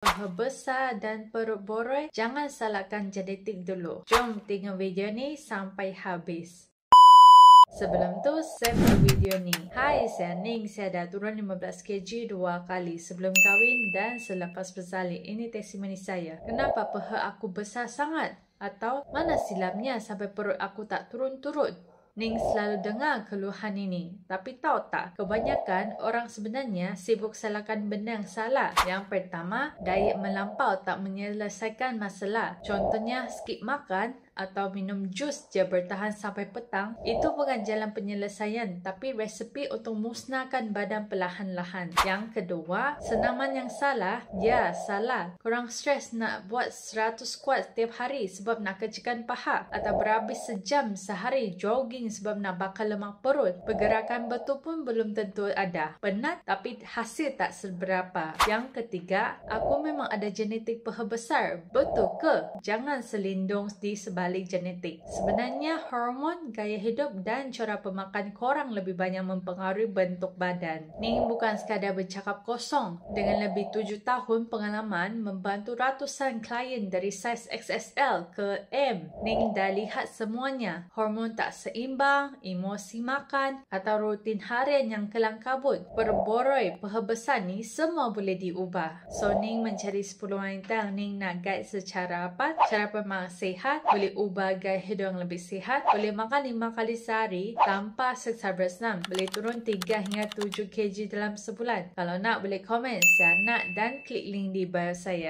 Paha besar dan perut boroi, jangan salahkan genetik dulu. Jom tengok video ni sampai habis. Sebelum tu, share video ni. Hai, saya Ning. Saya dah turun 15 kg 2 kali sebelum kahwin dan selepas bersalin. Ini testimoni saya. Kenapa paha aku besar sangat? Atau mana silapnya sampai perut aku tak turun-turun? Ning selalu dengar keluhan ini. Tapi tahu tak, kebanyakan orang sebenarnya sibuk salahkan benda yang salah. Yang pertama, diet melampau tak menyelesaikan masalah. Contohnya, skip makan atau minum jus je bertahan sampai petang. Itu bukan jalan penyelesaian, tapi resepi untuk musnahkan badan perlahan-lahan. Yang kedua, senaman yang salah, ya salah. Korang stres nak buat 100 squat setiap hari sebab nak kecilkan paha, atau berhabis sejam sehari jogging sebab nak bakar lemak perut. Pergerakan betul pun belum tentu ada. Penat tapi hasil tak seberapa. Yang ketiga, aku memang ada genetik paha besar. Betul ke? Jangan selindung di sebalik genetik. Sebenarnya hormon, gaya hidup dan cara pemakan korang lebih banyak mempengaruhi bentuk badan. Ning bukan sekadar bercakap kosong. Dengan lebih 7 tahun pengalaman membantu ratusan klien dari saiz XXL ke M. Ning dah lihat semuanya. Hormon tak seimbang, emosi makan atau rutin harian yang kelang kabut. Berboroi, paha besar ni semua boleh diubah. So Ning mencari 10 wanita yang Ning nak guide secara apa? Cara pemakan sihat, boleh ubah gaya hidup yang lebih sihat, boleh makan 5 kali sehari tanpa seksa bersenam, boleh turun 3 hingga 7 kg dalam sebulan. Kalau nak boleh komen, saya nak, dan klik link di bio saya.